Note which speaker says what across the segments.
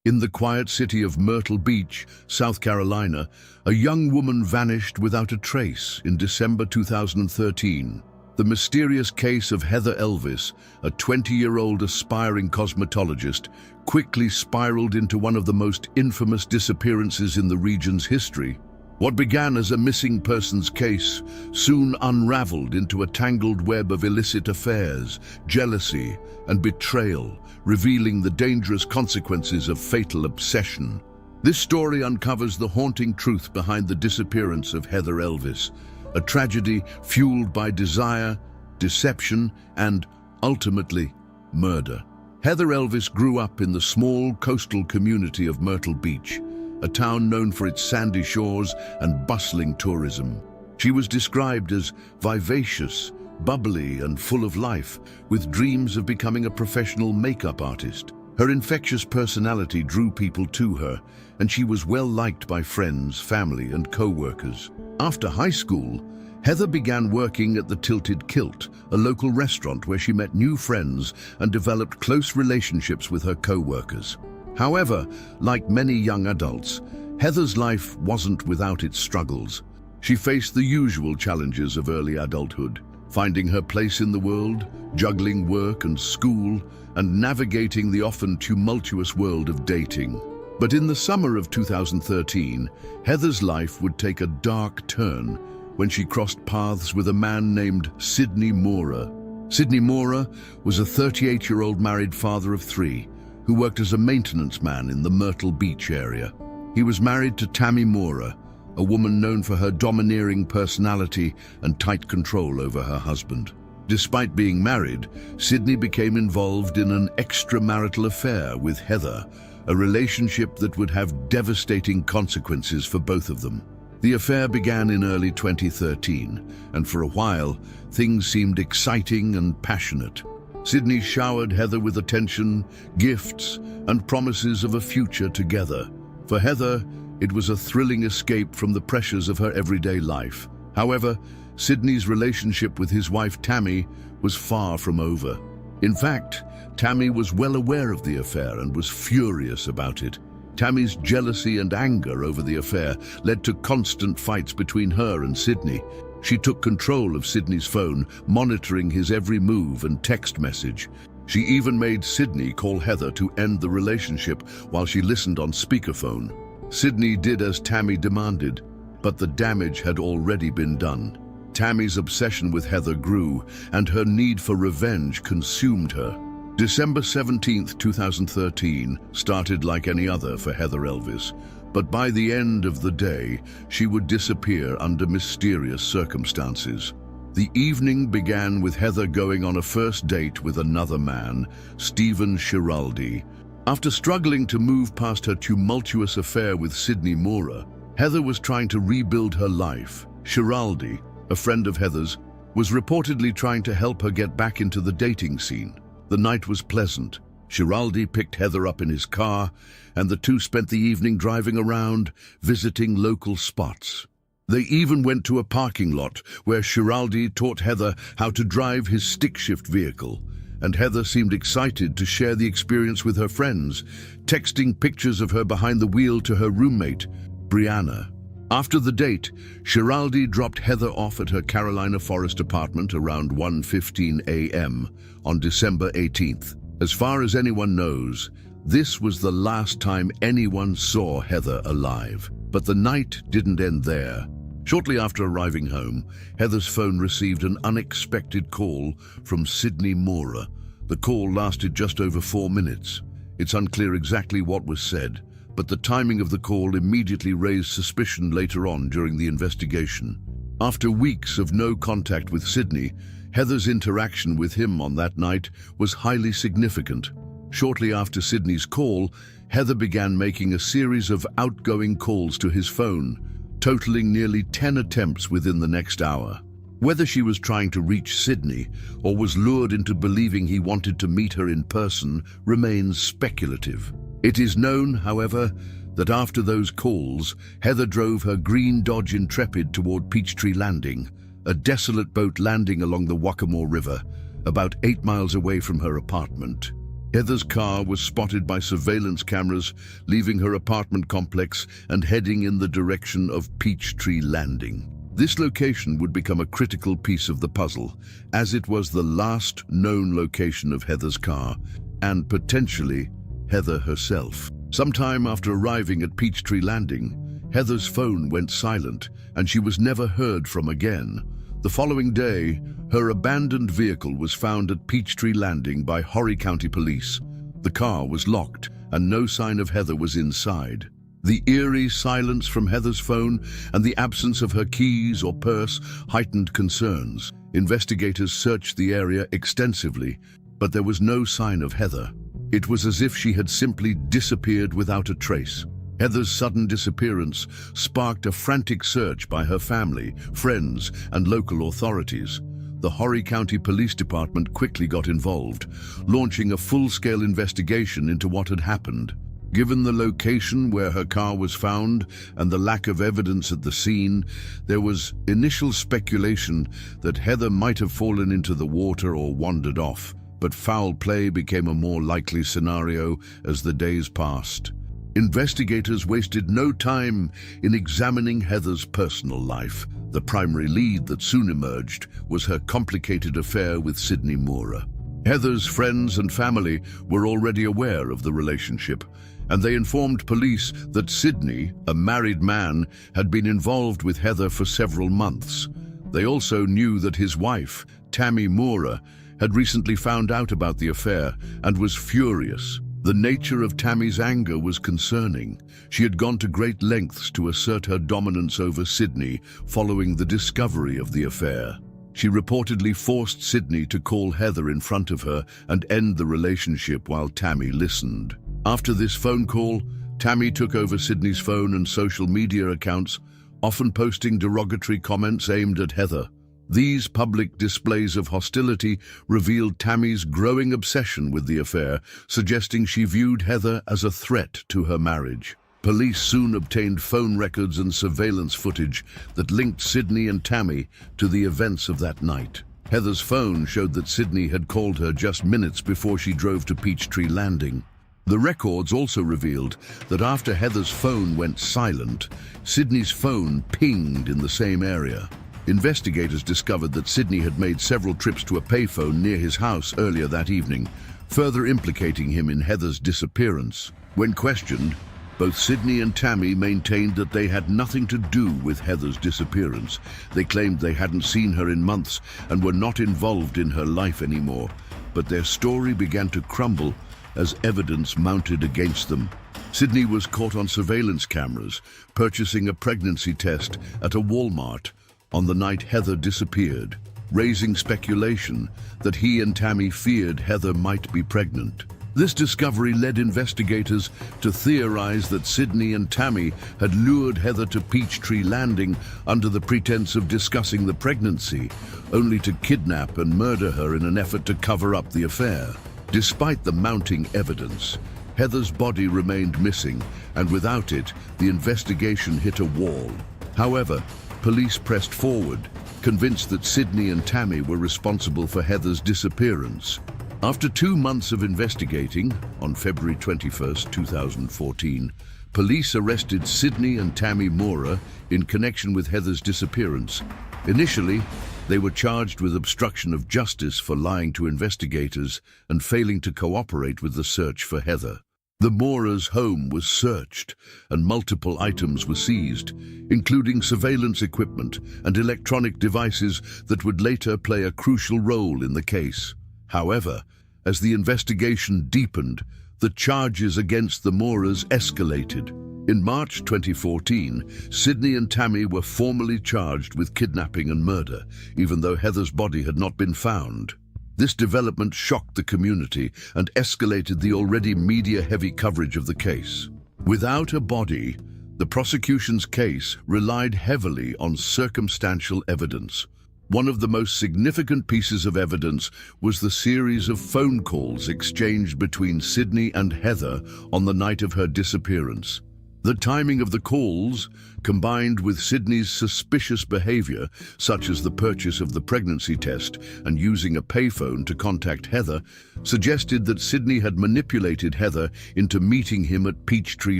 Speaker 1: In the quiet city of Myrtle Beach, South Carolina, a young woman vanished without a trace in December 2013. The mysterious case of Heather Elvis, a 20-year-old aspiring cosmetologist, quickly spiraled into one of the most infamous disappearances in the region's history. What began as a missing persons case soon unraveled into a tangled web of illicit affairs, jealousy, and betrayal, revealing the dangerous consequences of fatal obsession. This story uncovers the haunting truth behind the disappearance of Heather Elvis, a tragedy fueled by desire, deception, and, ultimately, murder. Heather Elvis grew up in the small coastal community of Myrtle Beach, a town known for its sandy shores and bustling tourism. She was described as vivacious, bubbly, and full of life, with dreams of becoming a professional makeup artist. Her infectious personality drew people to her, and she was well liked by friends, family, and co-workers. After high school, Heather began working at the Tilted Kilt, a local restaurant where she met new friends and developed close relationships with her co-workers. However, like many young adults, Heather's life wasn't without its struggles. She faced the usual challenges of early adulthood, finding her place in the world, juggling work and school, and navigating the often tumultuous world of dating. But in the summer of 2013, Heather's life would take a dark turn when she crossed paths with a man named Sidney Mora. Sidney Mora was a 38-year-old married father of three who worked as a maintenance man in the Myrtle Beach area. He was married to Tammy Mora, a woman known for her domineering personality and tight control over her husband. Despite being married, Sidney became involved in an extramarital affair with Heather, a relationship that would have devastating consequences for both of them. The affair began in early 2013, and for a while, things seemed exciting and passionate. Sidney showered Heather with attention, gifts, and promises of a future together. For Heather, it was a thrilling escape from the pressures of her everyday life. However, Sidney's relationship with his wife Tammy was far from over. In fact, Tammy was well aware of the affair and was furious about it. Tammy's jealousy and anger over the affair led to constant fights between her and Sidney. She took control of Sidney's phone, monitoring his every move and text message. She even made Sidney call Heather to end the relationship while she listened on speakerphone. Sidney did as Tammy demanded, but the damage had already been done. Tammy's obsession with Heather grew, and her need for revenge consumed her. December 17, 2013 started like any other for Heather Elvis, but by the end of the day, she would disappear under mysterious circumstances. The evening began with Heather going on a first date with another man, Stephen Schiraldi. After struggling to move past her tumultuous affair with Sidney Mora, Heather was trying to rebuild her life. Schiraldi, a friend of Heather's, was reportedly trying to help her get back into the dating scene. The night was pleasant. Schiraldi picked Heather up in his car, and the two spent the evening driving around, visiting local spots. They even went to a parking lot where Schiraldi taught Heather how to drive his stick-shift vehicle, and Heather seemed excited to share the experience with her friends, texting pictures of her behind the wheel to her roommate, Brianna. After the date, Schiraldi dropped Heather off at her Carolina Forest apartment around 1:15 a.m. on December 18th. As far as anyone knows, this was the last time anyone saw Heather alive. But the night didn't end there. Shortly after arriving home, Heather's phone received an unexpected call from Sidney Mora. The call lasted just over 4 minutes. It's unclear exactly what was said, but the timing of the call immediately raised suspicion later on during the investigation. After weeks of no contact with Sidney, Heather's interaction with him on that night was highly significant. Shortly after Sidney's call, Heather began making a series of outgoing calls to his phone, totaling nearly 10 attempts within the next hour. Whether she was trying to reach Sidney or was lured into believing he wanted to meet her in person remains speculative. It is known, however, that after those calls, Heather drove her green Dodge Intrepid toward Peachtree Landing, a desolate boat landing along the Waccamaw River, about 8 miles away from her apartment. Heather's car was spotted by surveillance cameras, leaving her apartment complex and heading in the direction of Peachtree Landing. This location would become a critical piece of the puzzle, as it was the last known location of Heather's car, and potentially Heather herself. Sometime after arriving at Peachtree Landing, Heather's phone went silent, and she was never heard from again. The following day, her abandoned vehicle was found at Peachtree Landing by Horry County Police. The car was locked, and no sign of Heather was inside. The eerie silence from Heather's phone and the absence of her keys or purse heightened concerns. Investigators searched the area extensively, but there was no sign of Heather. It was as if she had simply disappeared without a trace. Heather's sudden disappearance sparked a frantic search by her family, friends, and local authorities. The Horry County Police Department quickly got involved, launching a full-scale investigation into what had happened. Given the location where her car was found and the lack of evidence at the scene, there was initial speculation that Heather might have fallen into the water or wandered off, but foul play became a more likely scenario as the days passed. Investigators wasted no time in examining Heather's personal life. The primary lead that soon emerged was her complicated affair with Sydney Moorer. Heather's friends and family were already aware of the relationship, and they informed police that Sydney, a married man, had been involved with Heather for several months. They also knew that his wife, Tammy Moorer, had recently found out about the affair and was furious. The nature of Tammy's anger was concerning. She had gone to great lengths to assert her dominance over Sydney following the discovery of the affair. She reportedly forced Sydney to call Heather in front of her and end the relationship while Tammy listened. After this phone call, Tammy took over Sydney's phone and social media accounts, often posting derogatory comments aimed at Heather. These public displays of hostility revealed Tammy's growing obsession with the affair, suggesting she viewed Heather as a threat to her marriage. Police soon obtained phone records and surveillance footage that linked Sydney and Tammy to the events of that night. Heather's phone showed that Sydney had called her just minutes before she drove to Peachtree Landing. The records also revealed that after Heather's phone went silent, Sydney's phone pinged in the same area. Investigators discovered that Sydney had made several trips to a payphone near his house earlier that evening, further implicating him in Heather's disappearance. When questioned, both Sydney and Tammy maintained that they had nothing to do with Heather's disappearance. They claimed they hadn't seen her in months and were not involved in her life anymore. But their story began to crumble as evidence mounted against them. Sydney was caught on surveillance cameras, purchasing a pregnancy test at a Walmart on the night Heather disappeared, raising speculation that he and Tammy feared Heather might be pregnant. This discovery led investigators to theorize that Sydney and Tammy had lured Heather to Peachtree Landing under the pretense of discussing the pregnancy, only to kidnap and murder her in an effort to cover up the affair. Despite the mounting evidence, Heather's body remained missing, and without it, the investigation hit a wall. However, police pressed forward, convinced that Sydney and Tammy were responsible for Heather's disappearance. After 2 months of investigating, on February 21, 2014, police arrested Sydney and Tammy Moorer in connection with Heather's disappearance. Initially, they were charged with obstruction of justice for lying to investigators and failing to cooperate with the search for Heather. The Moorers' home was searched and multiple items were seized, including surveillance equipment and electronic devices that would later play a crucial role in the case. However, as the investigation deepened, the charges against the Moorers escalated. In March 2014, Sydney and Tammy were formally charged with kidnapping and murder, even though Heather's body had not been found. This development shocked the community and escalated the already media-heavy coverage of the case. Without a body, the prosecution's case relied heavily on circumstantial evidence. One of the most significant pieces of evidence was the series of phone calls exchanged between Sydney and Heather on the night of her disappearance. The timing of the calls, combined with Sydney's suspicious behavior, such as the purchase of the pregnancy test and using a payphone to contact Heather, suggested that Sydney had manipulated Heather into meeting him at Peachtree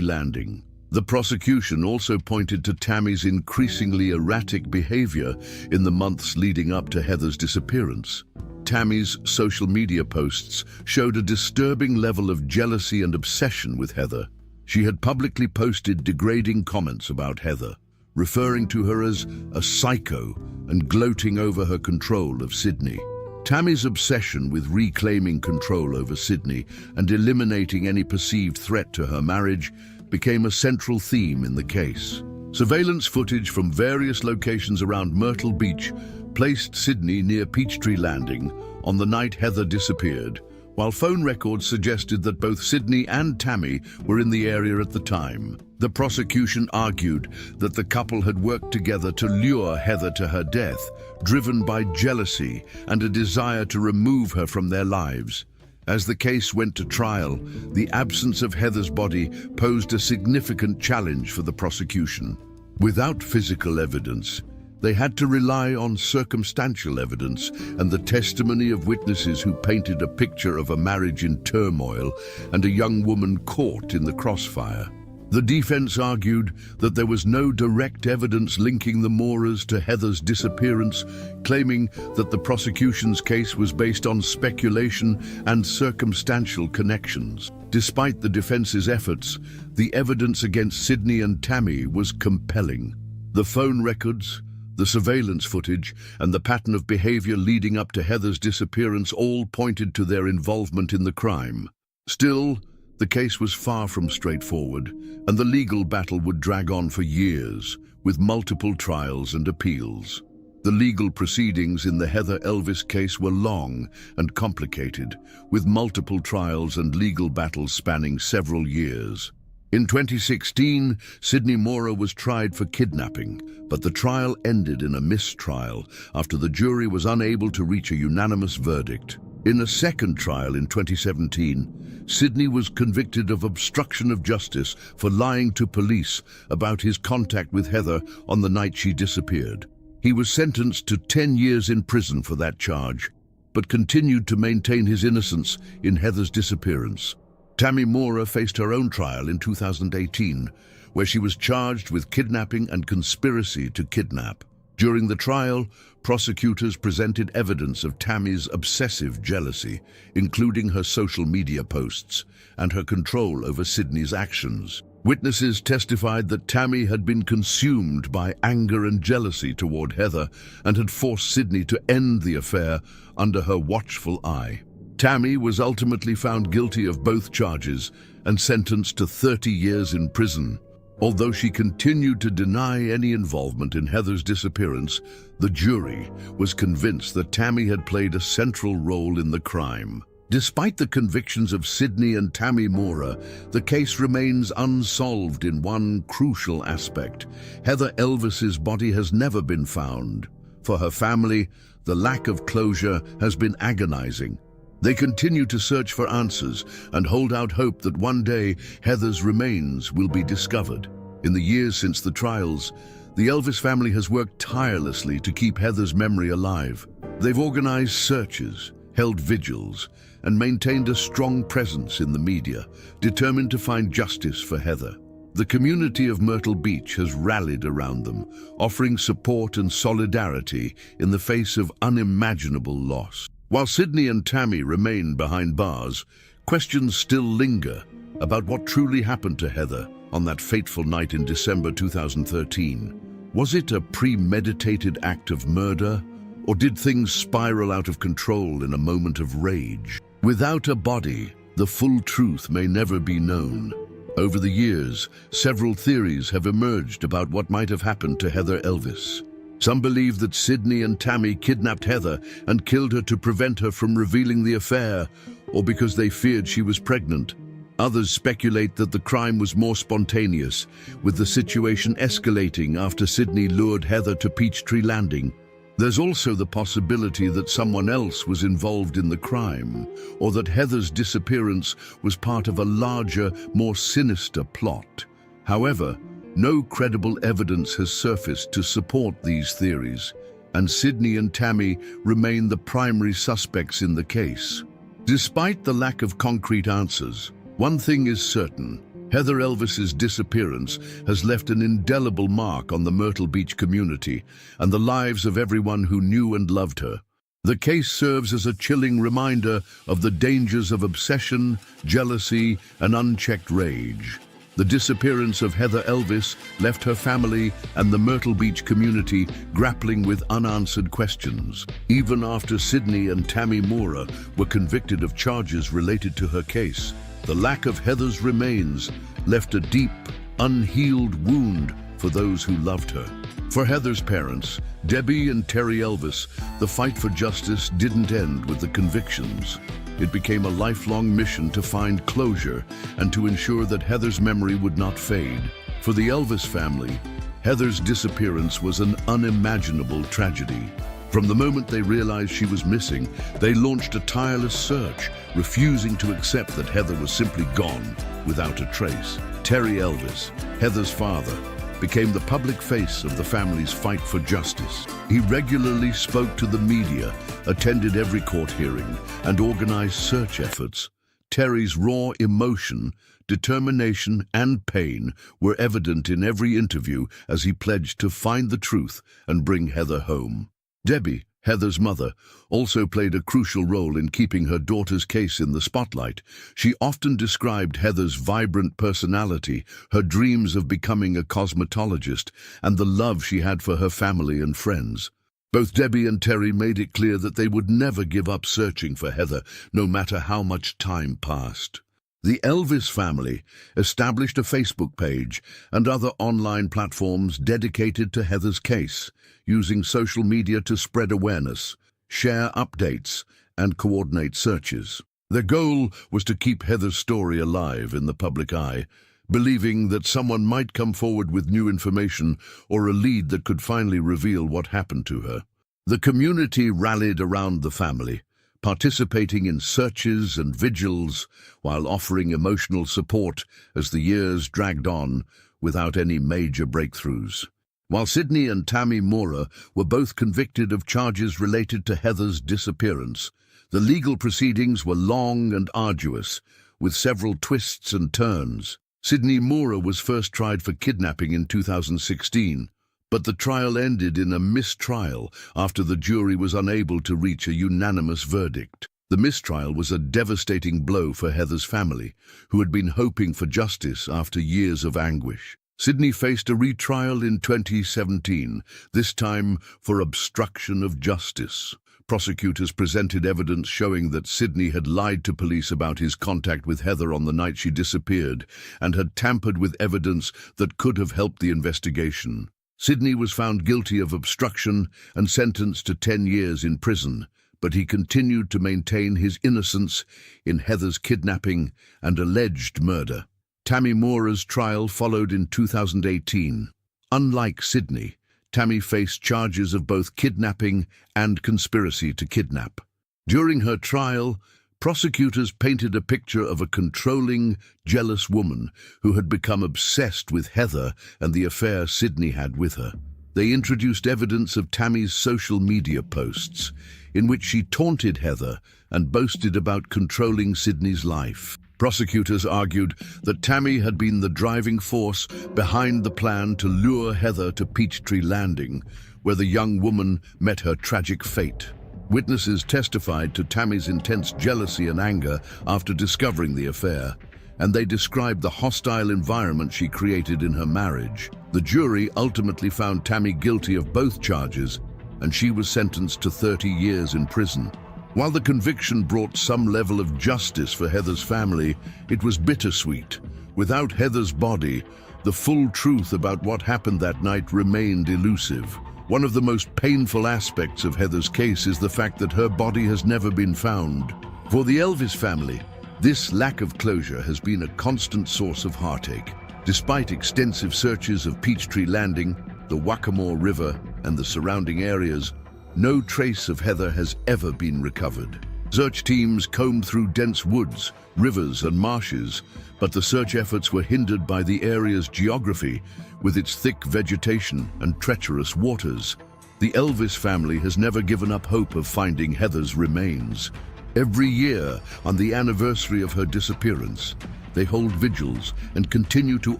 Speaker 1: Landing. The prosecution also pointed to Tammy's increasingly erratic behavior in the months leading up to Heather's disappearance. Tammy's social media posts showed a disturbing level of jealousy and obsession with Heather. She had publicly posted degrading comments about Heather, referring to her as a psycho and gloating over her control of Sydney. Tammy's obsession with reclaiming control over Sydney and eliminating any perceived threat to her marriage became a central theme in the case. Surveillance footage from various locations around Myrtle Beach placed Sydney near Peachtree Landing on the night Heather disappeared, while phone records suggested that both Sydney and Tammy were in the area at the time. The prosecution argued that the couple had worked together to lure Heather to her death, driven by jealousy and a desire to remove her from their lives. As the case went to trial, the absence of Heather's body posed a significant challenge for the prosecution. Without physical evidence, they had to rely on circumstantial evidence and the testimony of witnesses who painted a picture of a marriage in turmoil and a young woman caught in the crossfire. The defense argued that there was no direct evidence linking the Moras to Heather's disappearance, claiming that the prosecution's case was based on speculation and circumstantial connections. Despite the defense's efforts, the evidence against Sydney and Tammy was compelling. The phone records, the surveillance footage, and the pattern of behavior leading up to Heather's disappearance all pointed to their involvement in the crime. Still, the case was far from straightforward, and the legal battle would drag on for years, with multiple trials and appeals. The legal proceedings in the Heather Elvis case were long and complicated, with multiple trials and legal battles spanning several years. In 2016, Sydney Mora was tried for kidnapping, but the trial ended in a mistrial after the jury was unable to reach a unanimous verdict. In a second trial in 2017, Sydney was convicted of obstruction of justice for lying to police about his contact with Heather on the night she disappeared. He was sentenced to 10 years in prison for that charge, but continued to maintain his innocence in Heather's disappearance. Tammy Mora faced her own trial in 2018, where she was charged with kidnapping and conspiracy to kidnap. During the trial, prosecutors presented evidence of Tammy's obsessive jealousy, including her social media posts and her control over Sydney's actions. Witnesses testified that Tammy had been consumed by anger and jealousy toward Heather and had forced Sydney to end the affair under her watchful eye. Tammy was ultimately found guilty of both charges and sentenced to 30 years in prison. Although she continued to deny any involvement in Heather's disappearance, the jury was convinced that Tammy had played a central role in the crime. Despite the convictions of Sydney and Tammy Mora, the case remains unsolved in one crucial aspect. Heather Elvis's body has never been found. For her family, the lack of closure has been agonizing. They continue to search for answers and hold out hope that one day Heather's remains will be discovered. In the years since the trials, the Elvis family has worked tirelessly to keep Heather's memory alive. They've organized searches, held vigils, and maintained a strong presence in the media, determined to find justice for Heather. The community of Myrtle Beach has rallied around them, offering support and solidarity in the face of unimaginable loss. While Sydney and Tammy remain behind bars, questions still linger about what truly happened to Heather on that fateful night in December 2013. Was it a premeditated act of murder, or did things spiral out of control in a moment of rage? Without a body, the full truth may never be known. Over the years, several theories have emerged about what might have happened to Heather Elvis. Some believe that Sydney and Tammy kidnapped Heather and killed her to prevent her from revealing the affair, or because they feared she was pregnant. Others speculate that the crime was more spontaneous, with the situation escalating after Sydney lured Heather to Peachtree Landing. There's also the possibility that someone else was involved in the crime, or that Heather's disappearance was part of a larger, more sinister plot. However, no credible evidence has surfaced to support these theories, and Sydney and Tammy remain the primary suspects in the case. Despite the lack of concrete answers, one thing is certain: Heather Elvis's disappearance has left an indelible mark on the Myrtle Beach community and the lives of everyone who knew and loved her. The case serves as a chilling reminder of the dangers of obsession, jealousy, and unchecked rage. The disappearance of Heather Elvis left her family and the Myrtle Beach community grappling with unanswered questions. Even after Sydney and Tammy Mora were convicted of charges related to her case, the lack of Heather's remains left a deep, unhealed wound for those who loved her. For Heather's parents, Debbie and Terry Elvis, the fight for justice didn't end with the convictions. It became a lifelong mission to find closure and to ensure that Heather's memory would not fade. For the Elvis family, Heather's disappearance was an unimaginable tragedy. From the moment they realized she was missing, they launched a tireless search, refusing to accept that Heather was simply gone without a trace. Terry Elvis, Heather's father, became the public face of the family's fight for justice. He regularly spoke to the media, attended every court hearing, and organized search efforts. Terry's raw emotion, determination, and pain were evident in every interview as he pledged to find the truth and bring Heather home. Debbie, Heather's mother, also played a crucial role in keeping her daughter's case in the spotlight. She often described Heather's vibrant personality, her dreams of becoming a cosmetologist, and the love she had for her family and friends. Both Debbie and Terry made it clear that they would never give up searching for Heather, no matter how much time passed. The Elvis family established a Facebook page and other online platforms dedicated to Heather's case, using social media to spread awareness, share updates, and coordinate searches. Their goal was to keep Heather's story alive in the public eye, believing that someone might come forward with new information or a lead that could finally reveal what happened to her. The community rallied around the family, participating in searches and vigils while offering emotional support as the years dragged on without any major breakthroughs. While Sydney and Tammy Mora were both convicted of charges related to Heather's disappearance, the legal proceedings were long and arduous, with several twists and turns. Sydney Mora was first tried for kidnapping in 2016, but the trial ended in a mistrial after the jury was unable to reach a unanimous verdict. The mistrial was a devastating blow for Heather's family, who had been hoping for justice after years of anguish. Sydney faced a retrial in 2017, this time for obstruction of justice. Prosecutors presented evidence showing that Sydney had lied to police about his contact with Heather on the night she disappeared and had tampered with evidence that could have helped the investigation. Sydney was found guilty of obstruction and sentenced to 10 years in prison, but he continued to maintain his innocence in Heather's kidnapping and alleged murder. Tammy Mora's trial followed in 2018. Unlike Sydney, Tammy faced charges of both kidnapping and conspiracy to kidnap. During her trial, prosecutors painted a picture of a controlling, jealous woman who had become obsessed with Heather and the affair Sydney had with her. They introduced evidence of Tammy's social media posts, in which she taunted Heather and boasted about controlling Sydney's life. Prosecutors argued that Tammy had been the driving force behind the plan to lure Heather to Peachtree Landing, where the young woman met her tragic fate. Witnesses testified to Tammy's intense jealousy and anger after discovering the affair, and they described the hostile environment she created in her marriage. The jury ultimately found Tammy guilty of both charges, and she was sentenced to 30 years in prison. While the conviction brought some level of justice for Heather's family, it was bittersweet. Without Heather's body, the full truth about what happened that night remained elusive. One of the most painful aspects of Heather's case is the fact that her body has never been found. For the Elvis family, this lack of closure has been a constant source of heartache. Despite extensive searches of Peachtree Landing, the Waccamaw River, and the surrounding areas, no trace of Heather has ever been recovered. Search teams combed through dense woods, rivers and marshes, but the search efforts were hindered by the area's geography, with its thick vegetation and treacherous waters. The Elvis family has never given up hope of finding Heather's remains. Every year, on the anniversary of her disappearance, they hold vigils and continue to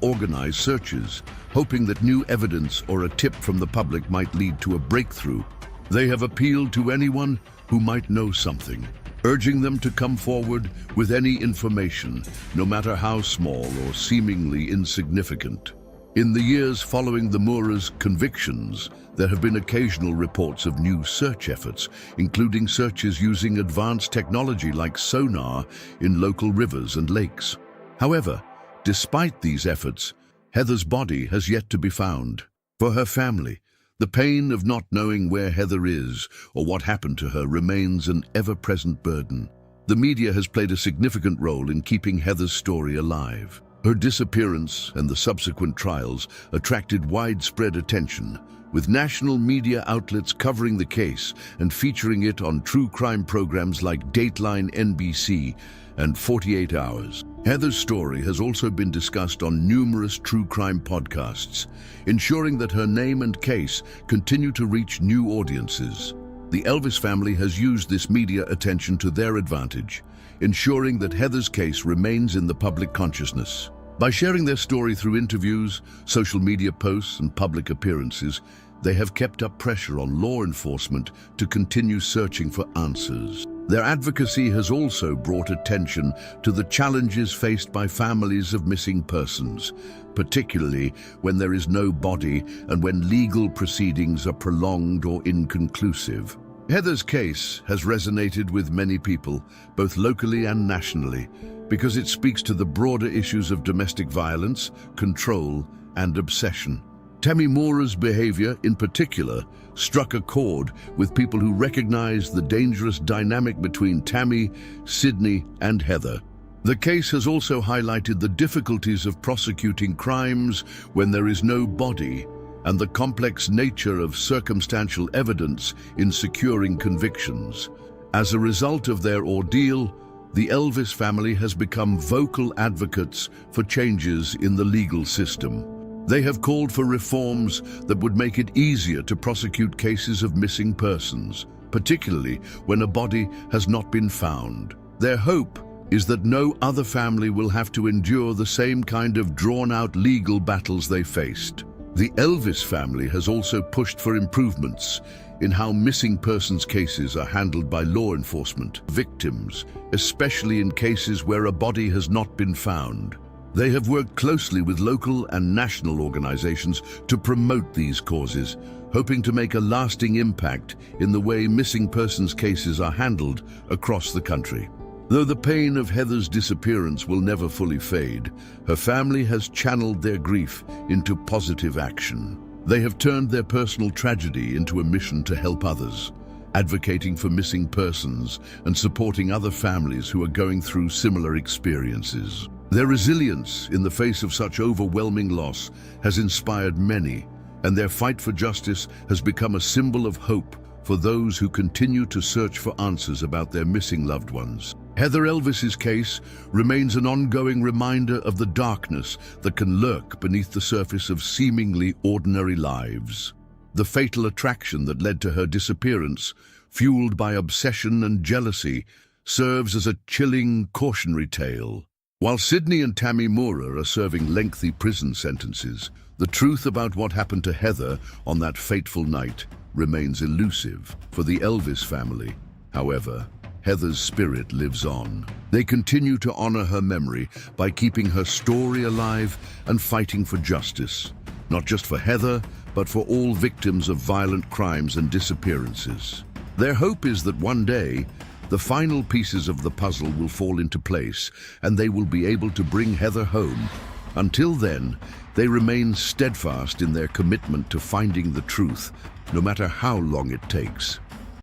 Speaker 1: organize searches, hoping that new evidence or a tip from the public might lead to a breakthrough. They have appealed to anyone who might know something, urging them to come forward with any information, no matter how small or seemingly insignificant. In the years following the Moorers' convictions, there have been occasional reports of new search efforts, including searches using advanced technology like sonar in local rivers and lakes. However, despite these efforts, Heather's body has yet to be found. For her family, the pain of not knowing where Heather is or what happened to her remains an ever-present burden. The media has played a significant role in keeping Heather's story alive. Her disappearance and the subsequent trials attracted widespread attention, with national media outlets covering the case and featuring it on true crime programs like Dateline NBC and 48 Hours. Heather's story has also been discussed on numerous true crime podcasts, ensuring that her name and case continue to reach new audiences. The Elvis family has used this media attention to their advantage, ensuring that Heather's case remains in the public consciousness. By sharing their story through interviews, social media posts, and public appearances, they have kept up pressure on law enforcement to continue searching for answers. Their advocacy has also brought attention to the challenges faced by families of missing persons, particularly when there is no body and when legal proceedings are prolonged or inconclusive. Heather's case has resonated with many people, both locally and nationally, because it speaks to the broader issues of domestic violence, control, and obsession. Tammy Moorer's behavior, in particular, struck a chord with people who recognized the dangerous dynamic between Tammy, Sydney, and Heather. The case has also highlighted the difficulties of prosecuting crimes when there is no body and the complex nature of circumstantial evidence in securing convictions. As a result of their ordeal, the Elvis family has become vocal advocates for changes in the legal system. They have called for reforms that would make it easier to prosecute cases of missing persons, particularly when a body has not been found. Their hope is that no other family will have to endure the same kind of drawn-out legal battles they faced. The Elvis family has also pushed for improvements in how missing persons cases are handled by law enforcement. Victims, especially in cases where a body has not been found. They have worked closely with local and national organizations to promote these causes, hoping to make a lasting impact in the way missing persons cases are handled across the country. Though the pain of Heather's disappearance will never fully fade, her family has channeled their grief into positive action. They have turned their personal tragedy into a mission to help others, advocating for missing persons and supporting other families who are going through similar experiences. Their resilience in the face of such overwhelming loss has inspired many, and their fight for justice has become a symbol of hope for those who continue to search for answers about their missing loved ones. Heather Elvis's case remains an ongoing reminder of the darkness that can lurk beneath the surface of seemingly ordinary lives. The fatal attraction that led to her disappearance, fueled by obsession and jealousy, serves as a chilling cautionary tale. While Sydney and Tammy Moorer are serving lengthy prison sentences, the truth about what happened to Heather on that fateful night remains elusive. For the Elvis family, however, Heather's spirit lives on. They continue to honor her memory by keeping her story alive and fighting for justice, not just for Heather, but for all victims of violent crimes and disappearances. Their hope is that one day, the final pieces of the puzzle will fall into place and they will be able to bring Heather home. Until then, they remain steadfast in their commitment to finding the truth, no matter how long it takes.